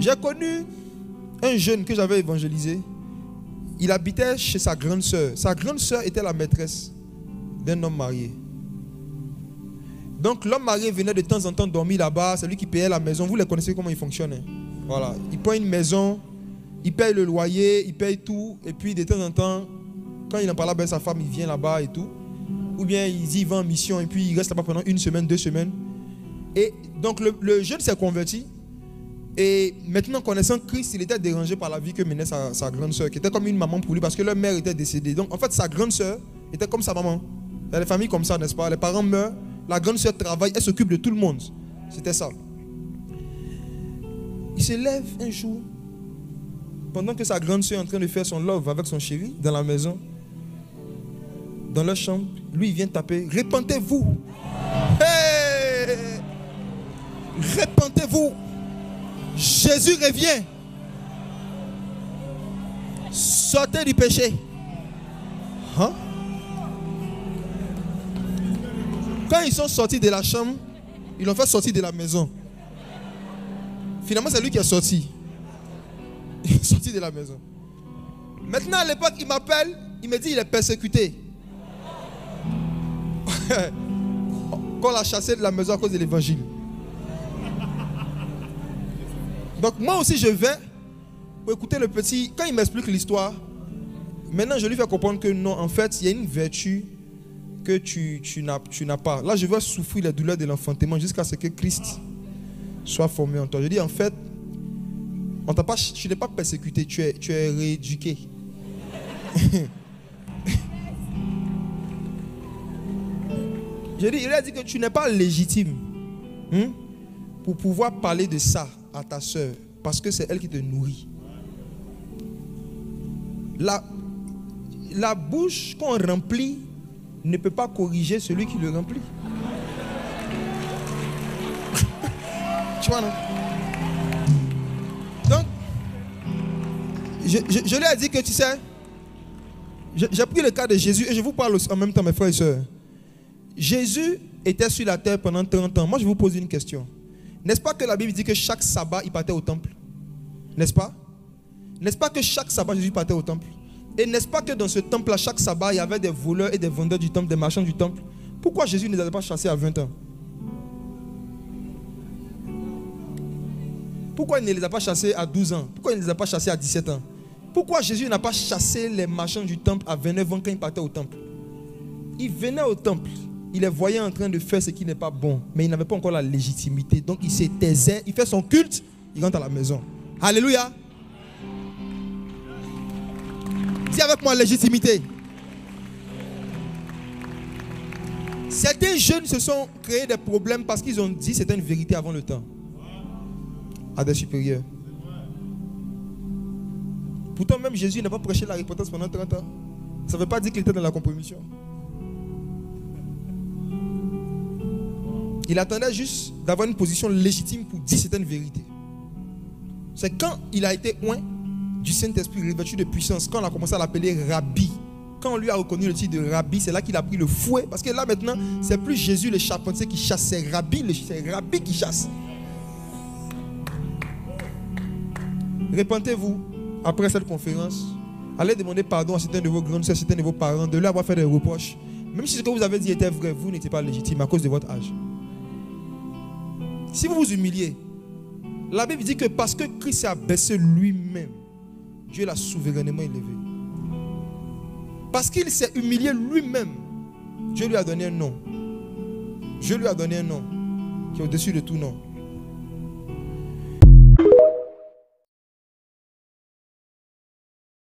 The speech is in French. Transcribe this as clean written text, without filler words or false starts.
J'ai connu un jeune que j'avais évangélisé. Il habitait chez sa grande sœur. Sa grande sœur était la maîtresse d'un homme marié. Donc l'homme marié venait de temps en temps dormir là-bas. C'est lui qui payait la maison. Vous les connaissez comment il fonctionne. Voilà. Il prend une maison, il paye le loyer, il paye tout. Et puis de temps en temps, quand il en parle avec sa femme, il vient là-bas et tout. Ou bien il va en mission et puis il reste là-bas pendant 1 semaine, 2 semaines. Et donc le jeune s'est converti. Et maintenant, connaissant Christ, il était dérangé par la vie que menait sa grande soeur, qui était comme une maman pour lui parce que leur mère était décédée. Donc en fait, sa grande soeur était comme sa maman. Il y a des familles comme ça, n'est-ce pas? Les parents meurent, la grande soeur travaille, elle s'occupe de tout le monde. C'était ça. Il se lève un jour, pendant que sa grande soeur est en train de faire son love avec son chéri dans la maison, dans leur chambre, lui il vient taper. Répentez-vous. Hey! Répentez-vous. Jésus revient. Sortez du péché. Hein? Quand ils sont sortis de la chambre, ils l'ont fait sortir de la maison. Finalement, c'est lui qui est sorti. Il est sorti de la maison. Maintenant, à l'époque, il m'appelle, il me dit qu'il est persécuté. Qu'on l'a chassé de la maison à cause de l'évangile. Donc moi aussi je vais pour écouter le petit. Quand il m'explique l'histoire, maintenant je lui fais comprendre que non, en fait il y a une vertu que tu n'as pas. Là je vais souffrir les douleurs de l'enfantement jusqu'à ce que Christ soit formé en toi. Je dis en fait, tu n'es pas persécuté, tu es rééduqué. Il a dit que tu n'es pas légitime pour pouvoir parler de ça à ta soeur, parce que c'est elle qui te nourrit. La bouche qu'on remplit ne peut pas corriger celui qui le remplit. Tu vois, non? Donc, je lui ai dit que tu sais, j'ai pris le cas de Jésus et je vous parle en même temps, mes frères et sœurs. Jésus était sur la terre pendant 30 ans. Moi, je vous pose une question. N'est-ce pas que la Bible dit que chaque sabbat, il partait au temple? N'est-ce pas? N'est-ce pas que chaque sabbat, Jésus partait au temple? Et n'est-ce pas que dans ce temple-là, chaque sabbat, il y avait des voleurs et des vendeurs du temple, des marchands du temple? Pourquoi Jésus ne les avait pas chassés à 20 ans? Pourquoi il ne les a pas chassés à 12 ans? Pourquoi il ne les a pas chassés à 17 ans? Pourquoi Jésus n'a pas chassé les marchands du temple à 29 ans quand il partait au temple? Il venait au temple. Il les voyait en train de faire ce qui n'est pas bon. Mais il n'avait pas encore la légitimité. Donc il se taisait, il fait son culte, il rentre à la maison. Alléluia. Dis avec moi légitimité. Certains jeunes se sont créés des problèmes parce qu'ils ont dit certaines vérités avant le temps. À des supérieurs. Pourtant même Jésus n'a pas prêché la repentance pendant 30 ans. Ça ne veut pas dire qu'il était dans la compromission. Il attendait juste d'avoir une position légitime pour dire certaines vérités. C'est quand il a été oint du Saint-Esprit, revêtu de puissance, quand on a commencé à l'appeler Rabbi, quand on lui a reconnu le titre de Rabbi, c'est là qu'il a pris le fouet. Parce que là maintenant, c'est plus Jésus le charpentier qui chasse, c'est Rabbi qui chasse. Répentez-vous après cette conférence. Allez demander pardon à certains de vos grandes soeurs, certains de vos parents, de leur avoir fait des reproches. Même si ce que vous avez dit était vrai, vous n'étiez pas légitime à cause de votre âge. Si vous vous humiliez, la Bible dit que parce que Christ s'est abaissé lui-même, Dieu l'a souverainement élevé. Parce qu'il s'est humilié lui-même, Dieu lui a donné un nom. Dieu lui a donné un nom qui est au-dessus de tout nom.